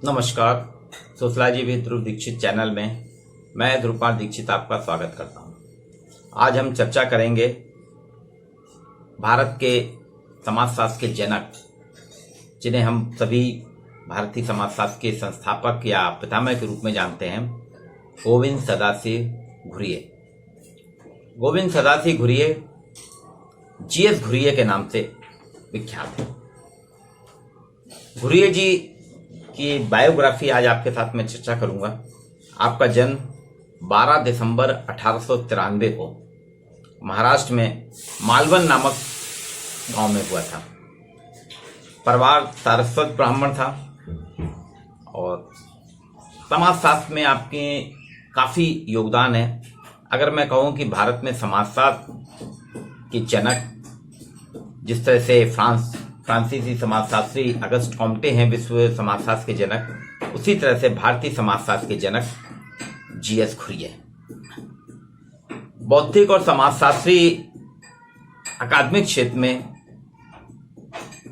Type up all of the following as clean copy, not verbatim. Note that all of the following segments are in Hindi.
नमस्कार। Sociology with Dhruv Dikshit channel में मैं ध्रुवपाल दीक्षित आपका स्वागत करता हूं। आज हम चर्चा करेंगे भारत के समाजशास्त्र के जनक, जिन्हें हम सभी भारतीय समाजशास्त्र के संस्थापक या पितामह के रूप में जानते हैं, गोविंद सदाशिव घुरिये। गोविंद सदाशिव घुरिये जीएस घुरिये के नाम से विख्यात है। घुरिये जी की बायोग्राफी आज आपके साथ में चर्चा करूंगा। आपका जन्म 12 दिसंबर 1893 को महाराष्ट्र में मालवण नामक गांव में हुआ था। परिवार सारस्वत ब्राह्मण था और समाजशास्त्र में आपके काफ़ी योगदान है। अगर मैं कहूं कि भारत में समाजशास्त्र के जनक, जिस तरह से फ्रांसीसी समाजशास्त्री अगस्ट कॉम्टे हैं विश्व समाजशास्त्र के जनक, उसी तरह से भारतीय समाजशास्त्र के जनक जीएस घुरिये। बौद्धिक और समाजशास्त्री अकादमिक क्षेत्र में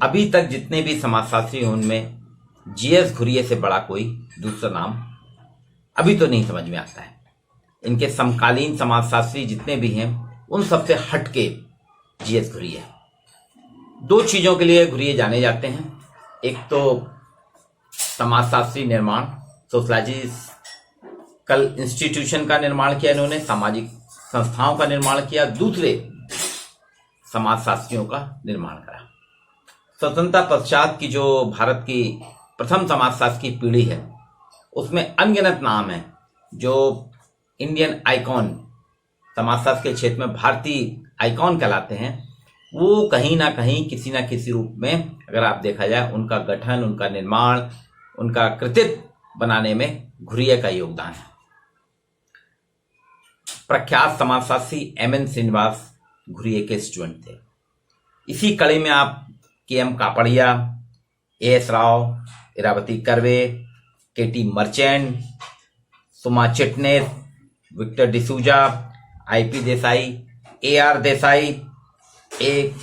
अभी तक जितने भी समाजशास्त्री हैं, उनमें जीएस घुरिये से बड़ा कोई दूसरा नाम अभी तो नहीं समझ में आता है। इनके समकालीन समाजशास्त्री जितने भी हैं, उन सबसे हटके जीएस घुरिये। दो चीजों के लिए घुरिये जाने जाते हैं। एक तो समाजशास्त्री निर्माण, सोशलॉजिकल इंस्टीट्यूशन का निर्माण किया इन्होंने, सामाजिक संस्थाओं का निर्माण किया। दूसरे समाजशास्त्रियों का निर्माण करा। स्वतंत्रता पश्चात की जो भारत की प्रथम समाजशास्त्र की पीढ़ी है, उसमें अनगिनत नाम है जो इंडियन आइकॉन, समाजशास्त्र के क्षेत्र में भारतीय आइकॉन कहलाते हैं। वो कहीं ना कहीं किसी ना किसी रूप में, अगर आप देखा जाए, उनका गठन, उनका निर्माण, उनका कृतित्व बनाने में घुरिये का योगदान है। प्रख्यात समाजशास्त्री एमएन श्रीनिवास घुरिये के स्टूडेंट थे। इसी कड़ी में आप KM Kapadia, AS Rao, Iravati Karve, KT Merchant, Suma Chitnis, Victor D'Souza, IP Desai, AR Desai, एक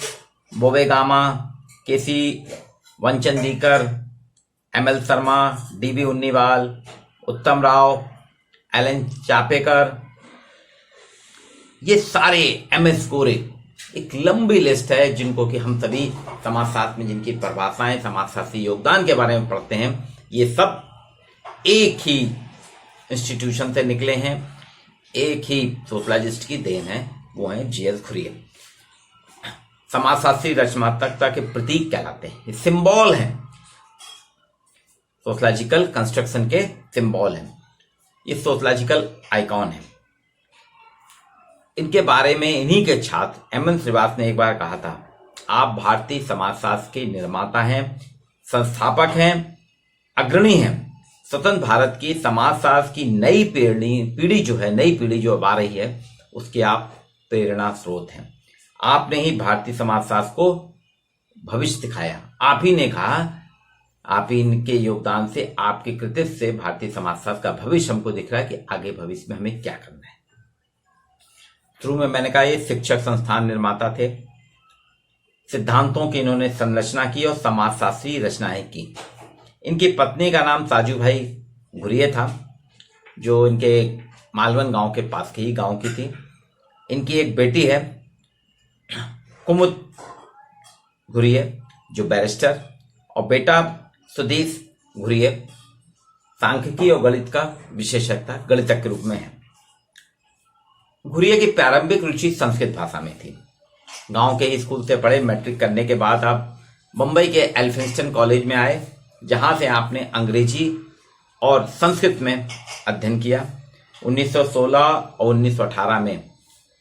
बोवेगामा, केसी वंचंदीकर, एमएल शर्मा, डीबी उन्नीवाल, उत्तम राव, एलन चापेकर, ये सारे एमएस गोरे, एक लंबी लिस्ट है जिनको कि हम सभी समाजशास्त्र में जिनकी परिभाषाएं, समाजशास्त्री योगदान के बारे में पढ़ते हैं। ये सब एक ही इंस्टीट्यूशन से निकले हैं, एक ही सोशलॉजिस्ट की देन है, वो है जीएस घुरिये। समाजशास्त्री रचनात्मकता के प्रतीक कहलाते हैं, ये सिंबल हैं, सोशलॉजिकल कंस्ट्रक्शन के सिंबल हैं, ये सोशलॉजिकल आइकॉन है। इनके बारे में इन्हीं के छात्र एमएन श्रीनिवास ने एक बार कहा था, आप भारतीय समाजशास्त्र के निर्माता हैं, संस्थापक हैं, अग्रणी हैं। स्वतंत्र भारत की समाजशास्त्र की नई पीढ़ी जो अब आ रही है, उसके आप प्रेरणा स्रोत हैं। आपने ही भारतीय समाजशास्त्र को भविष्य दिखाया। आप ही ने कहा, आप ही इनके योगदान से, आपके कृतित्व से भारतीय समाजशास्त्र का भविष्य हमको दिख रहा है कि आगे भविष्य में हमें क्या करना है। शुरू में मैंने कहा, ये शिक्षक संस्थान निर्माता थे। सिद्धांतों की इन्होंने संरचना की और समाजशास्त्री रचनाएं की। इनकी पत्नी का नाम साजू भाई घुरिये था, जो इनके मालवण गांव के पास के ही गांव की थी। इनकी एक बेटी है कुमुद घुरिये, जो बैरिस्टर, और बेटा सुदेश घुरिये सांख्यिकी और गणित का विशेषज्ञता, गणितज्ञ के रूप में है। घुरिये की प्रारंभिक रुचि संस्कृत भाषा में थी। गांव के ही स्कूल से पढ़े। मैट्रिक करने के बाद आप मुंबई के एल्फिंस्टन कॉलेज में आए, जहां से आपने अंग्रेजी और संस्कृत में अध्ययन किया। 1916 और 1918 में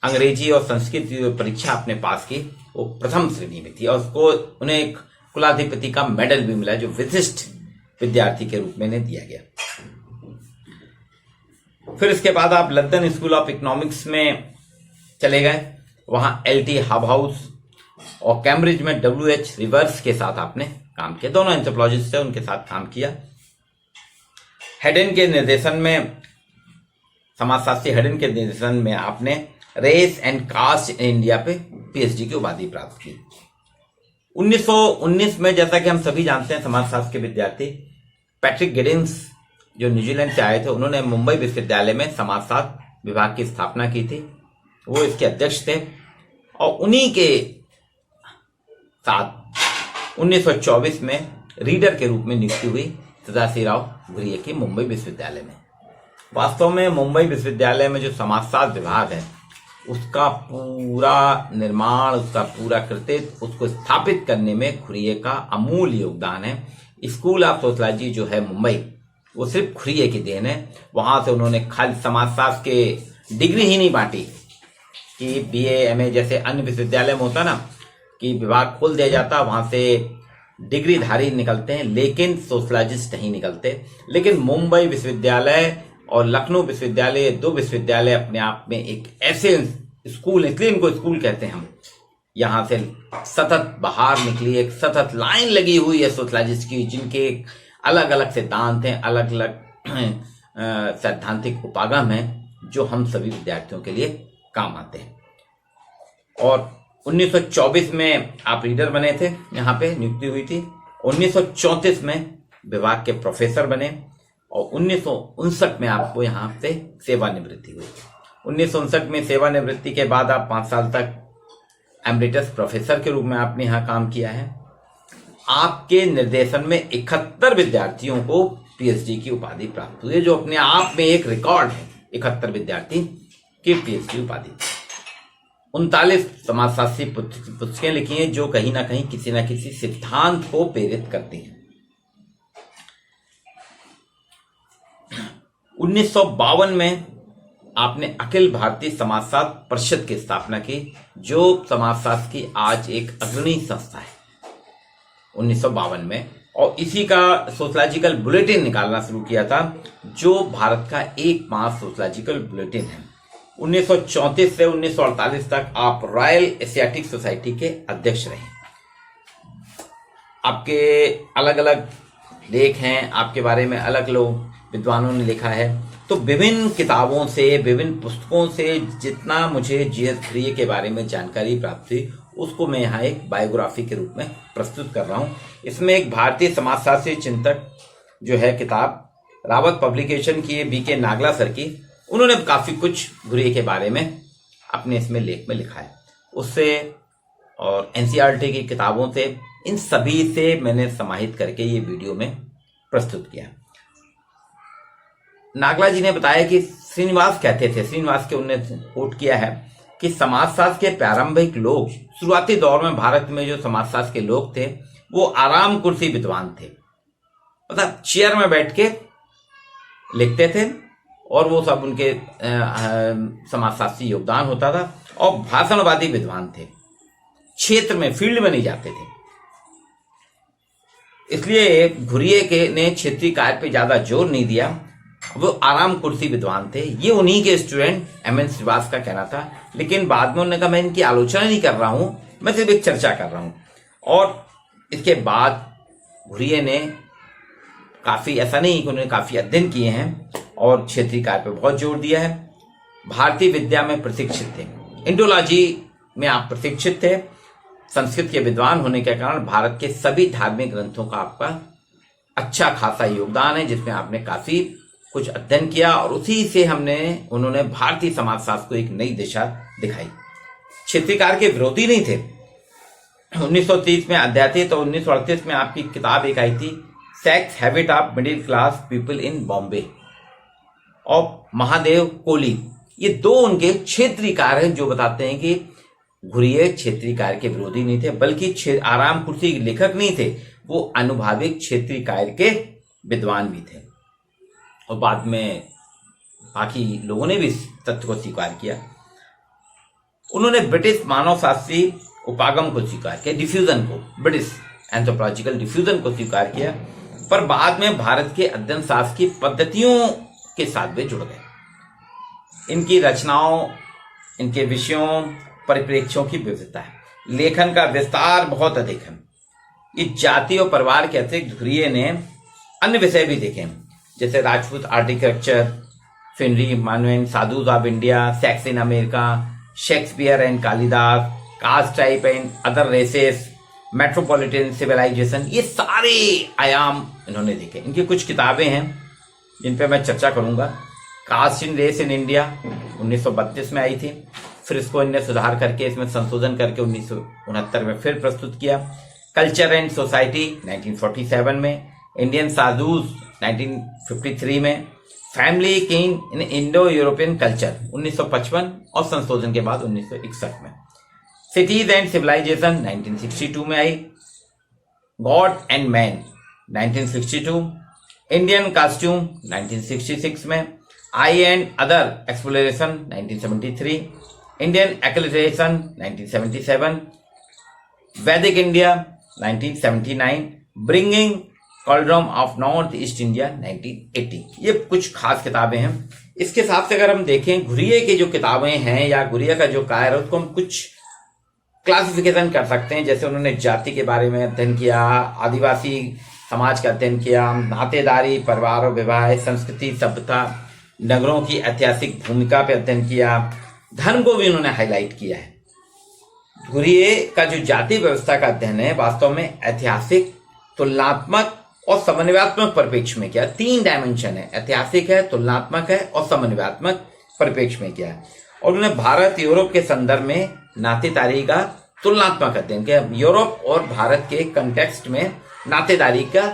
अंग्रेजी और संस्कृत की परीक्षा आपने पास की, वो प्रथम श्रेणी में थी और उन्हें एक कुलाधिपति का मेडल भी मिला, जो विशिष्ट विद्यार्थी के रूप में इन्हें दिया गया। फिर इसके बाद आप लंदन स्कूल ऑफ इकोनॉमिक्स में चले गए, वहां एलटी हाउस और कैम्ब्रिज में डब्ल्यूएच रिवर्स के साथ आपने काम किया। दोनों एंथ्रोपोलॉजिस्ट थे, उनके साथ काम किया। हेडन के निर्देशन में, समाजशास्त्री हेडन के निर्देशन में आपने race and caste in India पे पीएचडी की उपाधि प्राप्त की। 1919 में, जैसा कि हम सभी जानते हैं समाजशास्त्र के विद्यार्थी, पैट्रिक गिडिंस जो न्यूजीलैंड से आए थे, उन्होंने मुंबई विश्वविद्यालय में समाजशास्त्र विभाग की स्थापना की थी। वो इसके अध्यक्ष थे और उन्हीं के साथ 1924 में रीडर के रूप में नियुक्ति हुई सदाशिवराव घुरिये की मुंबई विश्वविद्यालय में। वास्तव में मुंबई विश्वविद्यालय में जो समाजशास्त्र विभाग है उसका पूरा निर्माण, उसका पूरा कृतित्व, उसको स्थापित करने में घुरिये का अमूल्य योगदान है। स्कूल ऑफ सोशियोलॉजी जो है मुंबई, वो सिर्फ घुरिये की देन है। वहां से उन्होंने खाली समाजशास्त्र के डिग्री ही नहीं बांटी कि बीए एमए जैसे अन्य विश्वविद्यालय में होता ना कि विभाग खोल दिया जाता, वहां से डिग्रीधारी निकलते हैं लेकिन सोशलॉजिस्ट नहीं निकलते। लेकिन मुंबई विश्वविद्यालय और लखनऊ विश्वविद्यालय, दो विश्वविद्यालय अपने आप में एक ऐसे स्कूल, इसलिए इनको स्कूल कहते हैं हम, यहाँ से सतत बाहर निकली एक सतत लाइन लगी हुई है सोशलॉजिस्ट की, जिनके अलग अलग सिद्धांत हैं, अलग अलग सैद्धांतिक उपागम हैं जो हम सभी विद्यार्थियों के लिए काम आते हैं। और 1924 में आप रीडर बने थे, यहाँ पे नियुक्ति हुई थी। 1934 में विभाग के प्रोफेसर बने और 1959 में आपको यहाँ से सेवानिवृत्ति हुई। 1959 में सेवानिवृत्ति के बाद आप 5 साल तक एमरिटस प्रोफेसर के रूप में आपने यहाँ काम किया है। आपके निर्देशन में 71 विद्यार्थियों को पीएचडी की उपाधि प्राप्त हुई है, जो अपने आप में एक रिकॉर्ड है। 71 विद्यार्थी की पीएचडी उपाधि। 39 समाजशास्त्री पुस्तकें लिखी हैं जो कहीं ना कहीं किसी न किसी सिद्धांत को प्रेरित करती हैं। 1952 में आपने अखिल भारतीय समाजशास्त्र परिषद की स्थापना की, जो समाजशास्त्र की आज एक अग्रणी संस्था है 1952 में। और इसी का सोशलॉजिकल बुलेटिन निकालना शुरू किया था, जो भारत का एकमात्र सोशलॉजिकल बुलेटिन है। 1934 से 1948 तक आप रॉयल एशियाटिक सोसाइटी के अध्यक्ष रहे। आपके अलग अलग लेख हैं, आपके बारे में अलग लोग विद्वानों ने लिखा है। तो विभिन्न किताबों से, विभिन्न पुस्तकों से जितना मुझे जीएस घुरिये के बारे में जानकारी प्राप्त हुई, उसको मैं यहाँ एक बायोग्राफी के रूप में प्रस्तुत कर रहा हूँ। इसमें एक भारतीय समाजशास्त्री चिंतक जो है किताब रावत पब्लिकेशन की है, बीके नागला सर की, उन्होंने काफी कुछ घुरिये के बारे में अपने इसमें लेख में लिखा है। उससे और एनसीईआरटी की किताबों से, इन सभी से मैंने समाहित करके ये वीडियो में प्रस्तुत किया। नागला जी ने बताया कि श्रीनिवास कहते थे, श्रीनिवास के उन्होंने कोट किया है कि समाजशास्त्र के प्रारंभिक लोग, शुरुआती दौर में भारत में जो समाजशास्त्र के लोग थे वो आराम कुर्सी विद्वान थे, मतलब चेयर में बैठ के लिखते थे और वो सब उनके समाजशास्त्री योगदान होता था। और भाषणवादी विद्वान थे, क्षेत्र में, फील्ड में नहीं जाते थे। इसलिए घुरिये के ने क्षेत्रीय कार्य पे ज्यादा जोर नहीं दिया, वो आराम कुर्सी विद्वान थे। ये उन्हीं के स्टूडेंट एमएन श्रीवास का कहना था। लेकिन बाद में उन्होंने कहा मैं इनकी आलोचना नहीं कर रहा हूं, मैं सिर्फ एक चर्चा कर रहा हूं। और इसके बाद घुरिये ने काफी, ऐसा नहीं कि उन्होंने काफी अध्ययन किए हैं और क्षेत्रीय कार्य पर बहुत जोर दिया है। भारतीय विद्या में प्रशिक्षित थे, इंडोलॉजी में आप प्रशिक्षित थे। संस्कृत के विद्वान होने के कारण भारत के सभी धार्मिक ग्रंथों का आपका अच्छा खासा योगदान है, जिसमें आपने काफी कुछ अध्ययन किया और उसी से उन्होंने भारतीय समाजशास्त्र को एक नई दिशा दिखाई। क्षेत्रीय कार्य के विरोधी नहीं थे। 1930 में अध्याय थे, तो 1938 में आपकी किताब एक आई थी, sex habit of middle class people in Bombay, और महादेव कोली। ये दो उनके क्षेत्रीय कार्य हैं जो बताते हैं कि घुरिये क्षेत्रीय कार्य के विरोधी नहीं थे, बल्कि आराम कुर्सी लेखक नहीं थे, वो अनुभाविक क्षेत्रीय कार्य के विद्वान भी थे। और बाद में बाकी लोगों ने भी इस तथ्य को स्वीकार किया। उन्होंने ब्रिटिश मानवशास्त्री उपागम को स्वीकार किया, डिफ्यूजन को, ब्रिटिश एंथ्रोपोलॉजिकल डिफ्यूजन को स्वीकार किया, पर बाद में भारत के अध्ययन शास्त्र की पद्धतियों के साथ वे जुड़ गए। इनकी रचनाओं, इनके विषयों, परिप्रेक्ष्यों की विविधता है, लेखन का विस्तार बहुत अधिक है। इस जाति और परिवार के अतिरिक्त घुरिये ने अन्य विषय भी देखे, जैसे राजपूत आर्किटेक्चर, फिनरी मानुएन, sadhus of India, sex in America, Shakespeare and Kalidas, caste type and other races, metropolitan civilisation, ये सारे आयाम इन्होंने देखे। इनकी कुछ किताबें हैं जिन पे मैं चर्चा करूंगा। Caste in race in India 1932 में आई थी, फिर इसको इनने सुधार करके इसमें संशोधन करके 1969 में फिर प्रस्तुत किया। कल्चर एंड सोसाइटी 1947 में, इंडियन साधुज 1953 में, family king in Indo European culture 1955 और संशोधन के बाद 1961 में। सिटीज एंड सिविलाइजेशन 1962 में आई। God and man 1962, Indian costume 1966 में, I and other exploration 1973, Indian acculturation 1977, Vedic India 1979, bringing cauldron of north east India 1980। ये कुछ खास किताबें हैं। इसके हिसाब से अगर हम देखें घुरिये की जो किताबें हैं या घुरिये का जो कार्य है उसको हम कुछ क्लासिफिकेशन कर सकते हैं। जैसे उन्होंने जाति के बारे में अध्ययन किया, आदिवासी समाज का अध्ययन किया, नातेदारी, परिवार और विवाह, संस्कृति, सभ्यता, नगरों की ऐतिहासिक भूमिका पे अध्ययन किया, धर्म को भी उन्होंने हाईलाइट किया है। घुरिये का जो जाति व्यवस्था का अध्ययन है वास्तव में ऐतिहासिक, तुलनात्मक और समन्वयात्मक परिप्रेक्ष्य में किया। 3 डायमेंशन है, ऐतिहासिक है, तुलनात्मक है और समन्वयात्मक परिप्रेक्ष्य में किया है। और उन्होंने भारत यूरोप के संदर्भ में नातेदारी का तुलनात्मक अध्ययन किया। यूरोप और भारत के कंटेक्स्ट में नातेदारी का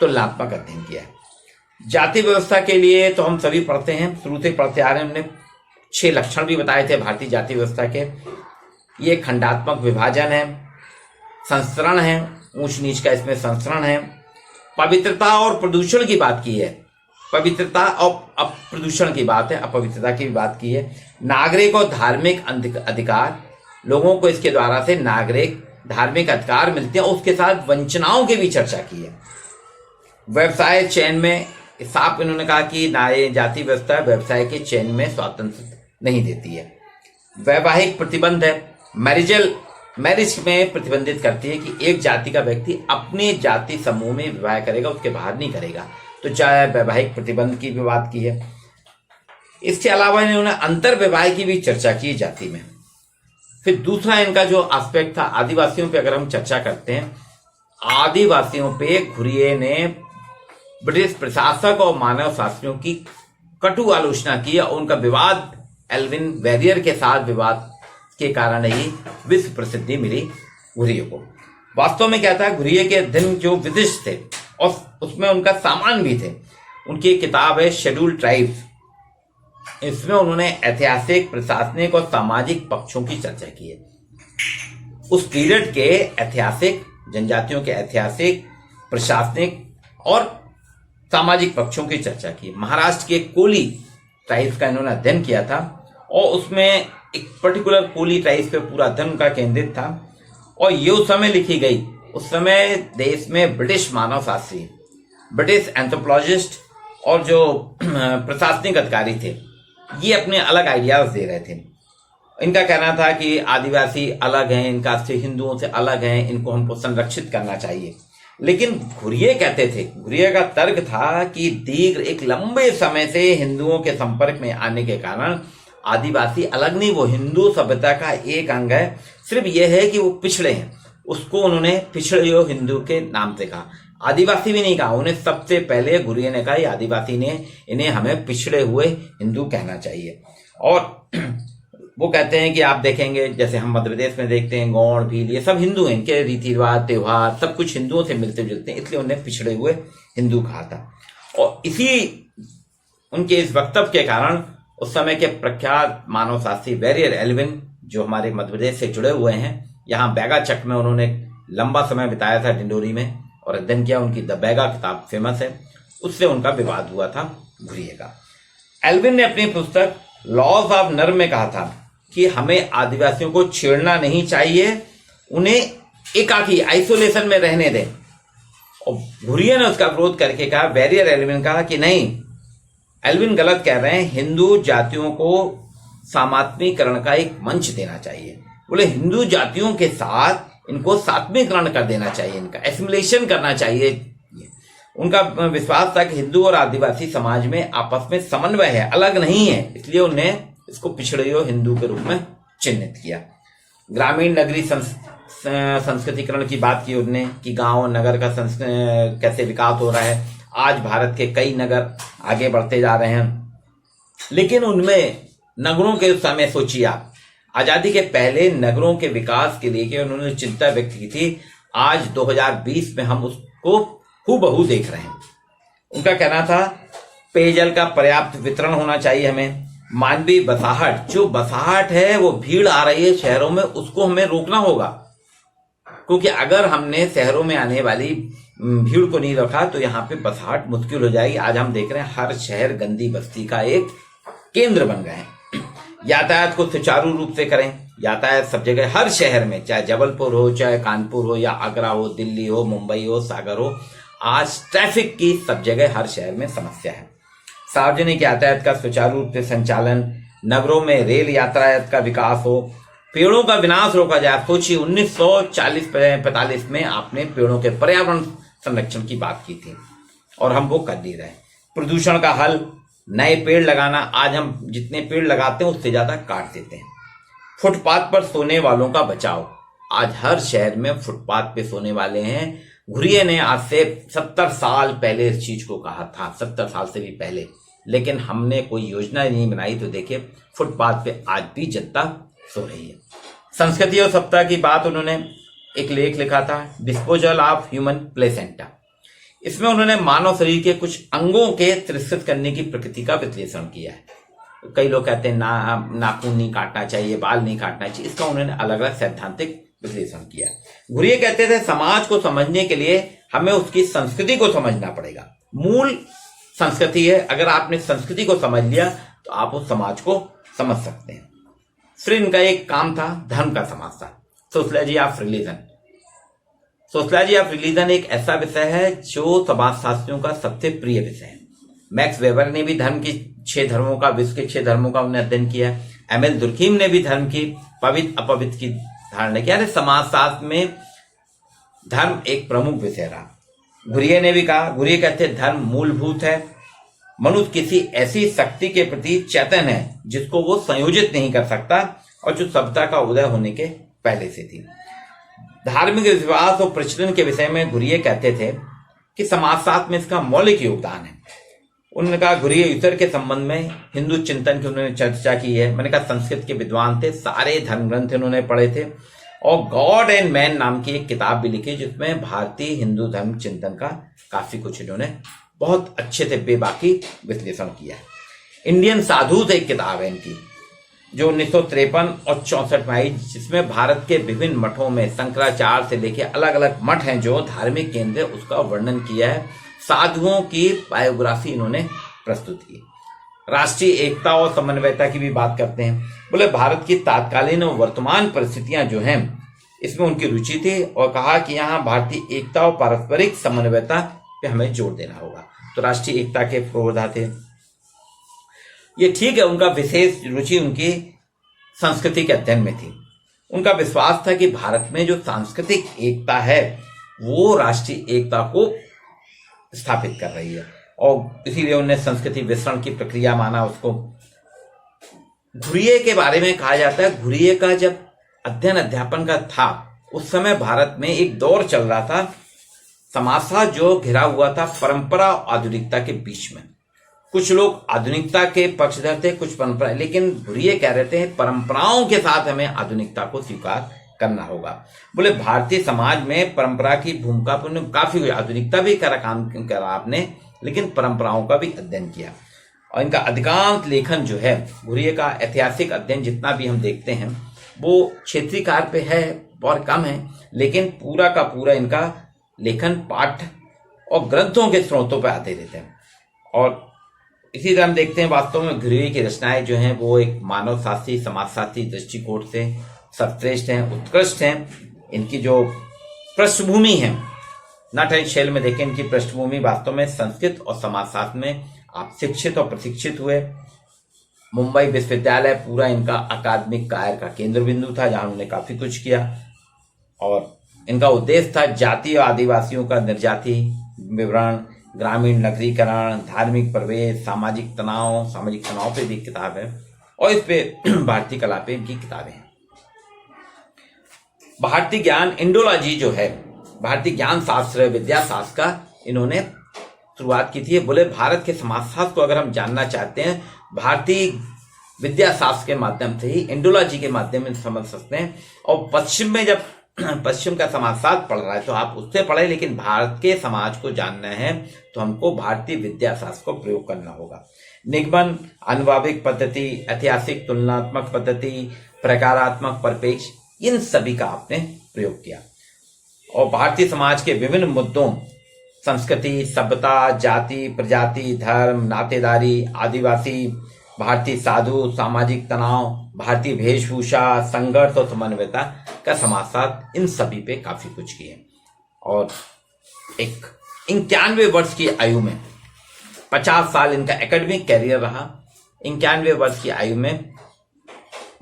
तुलनात्मक अध्ययन किया है। जाति व्यवस्था के लिए तो हम सभी पढ़ते हैं, शुरू से पढ़ते आ रहे हैं। हमने 6 लक्षण भी बताए थे भारतीय जाति व्यवस्था के। ये खंडात्मक विभाजन है, संस्करण है, ऊंच नीच का इसमें संस्करण है, पवित्रता और प्रदूषण की बात की है, पवित्रता और प्रदूषण की बात है, अपवित्रता की भी बात की है। नागरिक और धार्मिक अधिकार, लोगों को इसके द्वारा से नागरिक धार्मिक अधिकार मिलते हैं, उसके साथ वंचनाओं की भी चर्चा की है। व्यवसाय चयन में साफ इन्होंने कहा कि जाति व्यवस्था व्यवसाय के चयन में स्वतंत्र नहीं देती है। वैवाहिक प्रतिबंध है, मैरिज में प्रतिबंधित करती है कि एक जाति का व्यक्ति अपने जाति समूह में विवाह करेगा, उसके बाहर नहीं करेगा। तो चाहे वैवाहिक प्रतिबंध की भी बात की है। इसके अलावा इन्होंने अंतर विवाह की भी चर्चा की जाति में। फिर दूसरा इनका जो एस्पेक्ट था आदिवासियों पे अगर हम चर्चा करते हैं, आदिवासियों पे घुरिये ने ब्रिटिश प्रशासक और मानव शास्त्रियों की कटु आलोचना की और उनका विवाद एल्विन वेरियर के साथ विवाद के कारण ही विश्व प्रसिद्धि मिली घुरिये को। वास्तव में क्या था, घुरिये के अध्ययन जो विशिष्ट थे और उसमें उनका सामान भी थे। उनकी एक किताब है शेड्यूल ट्राइब्स, इसमें उन्होंने ऐतिहासिक, प्रशासनिक और सामाजिक पक्षों की चर्चा की है। उस पीरियड के ऐतिहासिक, जनजातियों के ऐतिहासिक, प्रशासनिक और सामाजिक पक्षों की चर्चा की। महाराष्ट्र के कोली ट्राइब्स का इन्होंने अध्ययन किया था और उसमें एक पर्टिकुलर कोली ट्राइब्स पे पूरा अध्ययन का केंद्रित था। और ये उस समय लिखी गई, उस समय देश में ब्रिटिश मानव शास्त्री, ब्रिटिश एंथ्रोपोलॉजिस्ट और जो प्रशासनिक अधिकारी थे, ये अपने अलग आइडियाज दे रहे थे। इनका कहना था कि आदिवासी अलग हैं, इनका से हिंदुओं से अलग हैं, इनको हमको संरक्षित करना चाहिए। लेकिन घुरिये कहते थे, घुरिये का तर्क था कि दीर्घ एक लंबे समय से हिंदुओं के संपर्क में आने के कारण आदिवासी अलग नहीं, वो हिंदू सभ्यता का एक अंग है। सिर्फ यह है कि वो पिछड़े हैं, उसको उन्होंने पिछड़े हुए हिंदू के नाम से कहा। आदिवासी भी नहीं कहा, उन्हें सबसे पहले घुरिये ने कहा आदिवासी ने इन्हें हमें पिछड़े हुए हिंदू कहना चाहिए। और वो कहते हैं कि आप देखेंगे जैसे हम मध्य प्रदेश में देखते हैं गौड़ भील, ये सब हिंदू हैं, इनके रीति रिवाज त्योहार सब कुछ हिंदुओं से मिलते जुलते हैं, इसलिए उन्हें पिछड़े हुए हिंदू कहा था। और इसी उनके इस वक्तव्य के कारण उस समय के प्रख्यात मानव शास्त्री वेरियर एल्विन, जो हमारे मध्य प्रदेश से जुड़े हुए हैं, यहाँ बैगा चक में उन्होंने लंबा समय बिताया था डिंडोरी में और अध्ययन किया। उनकी द बैगा किताब फेमस है, उससे उनका विवाद हुआ था घुरिये का। एल्विन ने अपनी पुस्तक लॉज ऑफ नर्व में कहा था कि हमें आदिवासियों को छेड़ना नहीं चाहिए, उन्हें एकाकी आइसोलेशन में रहने दें। और घुरिये ने उसका विरोध करके कहा, वेरियर एल्विन कहा कि नहीं, एल्विन गलत कह रहे हैं, हिंदू जातियों को सामात्मीकरण का एक मंच देना चाहिए। बोले हिंदू जातियों के साथ इनको सात्मीकरण कर देना चाहिए, इनका एसिमिलेशन करना चाहिए। उनका विश्वास था कि हिंदू और आदिवासी समाज में आपस में समन्वय है, अलग नहीं है, इसलिए उन्हें इसको पिछड़े हुए हिंदू के रूप में चिन्हित किया। ग्रामीण नगरी संस्कृतिकरण की बात की उन्होंने कि गांव नगर का कैसे विकास हो रहा है। आज भारत के कई नगर आगे बढ़ते जा रहे हैं, लेकिन उनमें नगरों के समय सोचिए आप, आजादी के पहले नगरों के विकास के लिए उन्होंने चिंता व्यक्त की थी। आज 2020 में हम उसको हूबहू देख रहे हैं। उनका कहना था पेयजल का पर्याप्त वितरण होना चाहिए, हमें मानवीय बसाहट, जो बसाहट है वो भीड़ आ रही है शहरों में, उसको हमें रोकना होगा, क्योंकि अगर हमने शहरों में आने वाली भीड़ को नहीं रखा तो यहाँ पे बसाहट मुश्किल हो जाएगी। आज हम देख रहे हैं हर शहर गंदी बस्ती का एक केंद्र बन गए हैं। यातायात को सुचारू रूप से करें, यातायात सब जगह हर शहर में, चाहे जबलपुर हो, चाहे कानपुर हो, या आगरा हो, दिल्ली हो, मुंबई हो, सागर हो, आज ट्रैफिक की सब जगह हर शहर में समस्या है। सार्वजनिक यातायात का सुचारू रूप से संचालन, नगरों में रेल यातायात का विकास हो, पेड़ों का विनाश रोका जाए। सोचिए 1940-45 में आपने पेड़ों के पर्यावरण संरक्षण की बात की थी और हम वो कर नहीं रहे। प्रदूषण का हल, नए पेड़ लगाना। आज हम जितने पेड़ लगाते हैं उससे ज्यादा काट देते हैं। फुटपाथ पर सोने वालों का बचाव, आज हर शहर में फुटपाथ पे सोने वाले हैं। घुरिये ने आज से 70 साल पहले इस चीज को कहा था, 70 साल से भी पहले, लेकिन हमने कोई योजना नहीं बनाई। तो देखिए फुटपाथ पे आज भी जनता सो रही है। संस्कृति और सप्ताह की बात उन्होंने एक लेख लिखा था, डिस्पोजल ऑफ ह्यूमन प्लेसेंटा। इसमें उन्होंने मानव शरीर के कुछ अंगों के तिरस्कृत करने की प्रकृति का विश्लेषण किया है। कई लोग कहते हैं नाखून नहीं काटना चाहिए, बाल नहीं काटना चाहिए, इसका उन्होंने अलग अलग सैद्धांतिक विश्लेषण किया। घुरिये कहते थे समाज को समझने के लिए हमें उसकी संस्कृति को समझना पड़ेगा। मूल संस्कृति है, अगर आपने संस्कृति को समझ लिया तो आप उस समाज को समझ सकते हैं। फिर इनका एक काम था धर्म का समाज था, sociology of religion. Sociology of religion एक ऐसा विषय है जो समाजशास्त्रियों का सबसे प्रिय विषय है। मैक्स वेबर ने भी धर्म की 6 धर्मों का, विश्व के 6 धर्मों का उन्हें अध्ययन किया है। एमएल दुर्खीम ने भी धर्म की पवित्र अपवित्र की धारणा किया। समाजशास्त्र में धर्म एक प्रमुख विषय रहा। घुरिये ने भी कहा, घुरिये कहते धर्म मूलभूत है, मनुष्य किसी ऐसी शक्ति के प्रति चेतन है जिसको वो संयोजित नहीं कर सकता और जो सभ्यता का उदय होने के पहले से थी। धार्मिक विश्वास और प्रचलन के विषय में घुरिये कहते थे कि समाजशास्त्र में इसका मौलिक योगदान है। उन्होंने कहा घुरिये ईश्वर के संबंध में हिंदू चिंतन की उन्होंने चर्चा की है। मैंने कहा संस्कृत के विद्वान थे, सारे धर्म ग्रंथ उन्होंने पढ़े थे और गॉड एंड मैन नाम की एक किताब भी लिखी जिसमें भारतीय हिंदू धर्म चिंतन का काफी कुछ इन्होंने बहुत अच्छे से बेबाकी विश्लेषण किया है। इंडियन साधु एक किताब है इनकी जो 1953 और 64 में आई, जिसमें भारत के विभिन्न मठों में शंकराचार्य से लेकर अलग अलग मठ हैं जो धार्मिक केंद्र है, उसका वर्णन किया है। साधुओं की बायोग्राफी इन्होंने प्रस्तुत की। राष्ट्रीय एकता और समन्वयता की भी बात करते हैं। बोले भारत की तात्कालीन और वर्तमान परिस्थितियां जो हैं इसमें उनकी रुचि थी और कहा कि यहाँ भारतीय एकता और पारस्परिक समन्वयता पे हमें जोर देना होगा। तो राष्ट्रीय एकता के प्रोधा थे ये, ठीक है। उनका विशेष रुचि उनकी संस्कृति के अध्ययन में थी। उनका विश्वास था कि भारत में जो सांस्कृतिक एकता है वो राष्ट्रीय एकता को स्थापित कर रही है और इसीलिए उन्होंने संस्कृति विसरण की प्रक्रिया माना उसको। घुरिये के बारे में कहा जाता है, घुरिये का जब अध्ययन अध्यापन का था उस समय भारत में एक दौर चल रहा था समाजशास्त्र जो घिरा हुआ था परंपरा और आधुनिकता के बीच में। कुछ लोग आधुनिकता के पक्षधर थे, कुछ परंपरा, लेकिन घुरिये कह रहे थे परंपराओं के साथ हमें आधुनिकता को स्वीकार करना होगा। बोले भारतीय समाज में परंपरा की भूमिका पर काफी हुई, आधुनिकता भी काम करा आपने, लेकिन परंपराओं का भी अध्ययन किया। और इनका अधिकांश लेखन जो है, घुरिये का ऐतिहासिक अध्ययन जितना भी हम देखते हैं वो क्षेत्रीय कार पे है, बहुत कम है, लेकिन पूरा का पूरा इनका लेखन पाठ और ग्रंथों के स्रोतों पर आते रहते हैं। और इसी तरह हम देखते हैं वास्तव में घुरिये की रचनाएं जो हैं वो एक मानव शास्त्री समाजशास्त्री दृष्टिकोण से सर्वश्रेष्ठ हैं, उत्कृष्ट हैं। इनकी जो पृष्ठभूमि है, नट एंड शेल में देखें इनकी पृष्ठभूमि वास्तव में संस्कृत और समाजशास्त्र में आप शिक्षित और प्रशिक्षित हुए। मुंबई विश्वविद्यालय पूरा इनका अकादमिक कार्य का केंद्र बिंदु था जहां उन्होंने काफी कुछ किया और इनका उद्देश्य था जाति और आदिवासियों का निर्जाति विवरण, ग्रामीण नगरीकरण, धार्मिक प्रवेश, सामाजिक तनाव पे भी किताब है और इस पे भारतीय कला पे इनकी किताबें हैं। भारतीय ज्ञान इंडोलॉजी जो है, भारतीय ज्ञान शास्त्र विद्या शास्त्र का इन्होंने शुरुआत की थी। बोले भारत के समाजशास्त्र को अगर हम जानना चाहते हैं भारतीय विद्या शास्त्र के माध्यम से ही, इंडोलॉजी के माध्यम से समझ सकते हैं। और पश्चिम में जब पश्चिम का समाजशास्त्र पढ़ रहा है तो आप उससे पढ़े, लेकिन भारत के समाज को जानना है तो हमको भारतीय विद्या शास्त्र को प्रयोग करना होगा। निगमन, अनुभाविक पद्धति, ऐतिहासिक तुलनात्मक पद्धति, प्रकारात्मक परिप्रेक्ष्य, इन सभी का आपने प्रयोग किया। और भारतीय समाज के विभिन्न मुद्दों, संस्कृति, सभ्यता, जाति, प्रजाति, धर्म, नातेदारी, आदिवासी, भारतीय साधु, सामाजिक तनाव, भारतीय वेशभूषा, संघर्ष और समन्वयता का समाजशास्त्र, इन सभी पे काफी कुछ किए। और एक 91 वर्ष की आयु में, 50 साल इनका एकेडमिक कैरियर रहा। 91 वर्ष की आयु में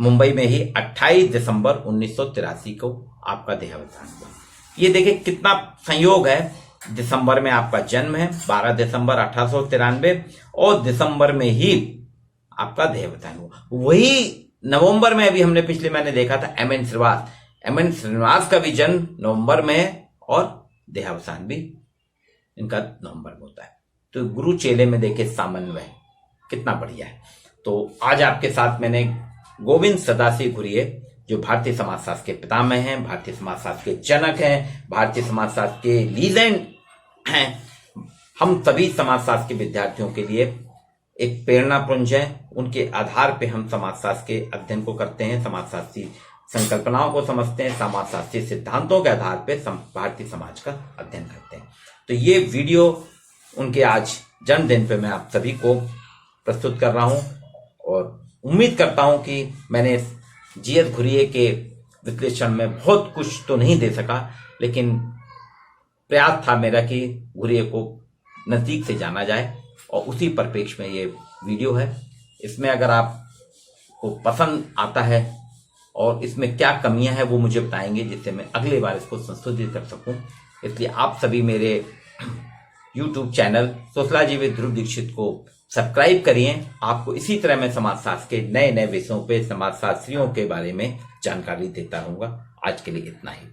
मुंबई में ही 28 दिसंबर 1983 को आपका देहावसान हुआ। ये देखिए कितना संयोग है, दिसंबर में आपका जन्म है, 12 दिसंबर 1893, और दिसंबर में ही आपका देहावसान हुआ। वही नवंबर में अभी हमने पिछले महीने देखा था एम.एन. श्रीनिवास, एम.एन. श्रीनिवास का भी जन्म नवंबर में है और देहावसान भी इनका नवंबर में होता है। तो गुरु चेले में देखे सामन्वय कितना बढ़िया है। तो आज आपके साथ मैंने गोविंद सदाशिव घुरिये, जो भारतीय समाजशास्त्र के पितामह हैं, भारतीय समाजशास्त्र के जनक हैं, भारतीय समाजशास्त्र के लीजेंड हैं, हम सभी समाजशास्त्र के विद्यार्थियों के लिए एक प्रेरणा पुंज है। उनके आधार पे हम समाजशास्त्र के अध्ययन को करते हैं, समाजशास्त्री संकल्पनाओं को समझते हैं, समाजशास्त्रीय सिद्धांतों के आधार पे भारतीय समाज का अध्ययन करते हैं। तो ये वीडियो उनके आज जन्मदिन पे मैं आप सभी को प्रस्तुत कर रहा हूं और उम्मीद करता हूं कि मैंने जी.एस. घुरिये के विश्लेषण में बहुत कुछ तो नहीं दे सका, लेकिन प्रयास था मेरा कि घुरिये को नजदीक से जाना जाए, और उसी परिप्रेक्ष्य में ये वीडियो है। इसमें अगर आपको पसंद आता है और इसमें क्या कमियां हैं वो मुझे बताएंगे, जिससे मैं अगली बार इसको संशोधित कर सकूं। इसलिए आप सभी मेरे YouTube channel sociology with Dhruv Dixit को सब्सक्राइब करिए। आपको इसी तरह मैं समाजशास्त्र के नए नए विषयों पे, समाजशास्त्रियों के बारे में जानकारी देता रहूंगा। आज के लिए इतना ही।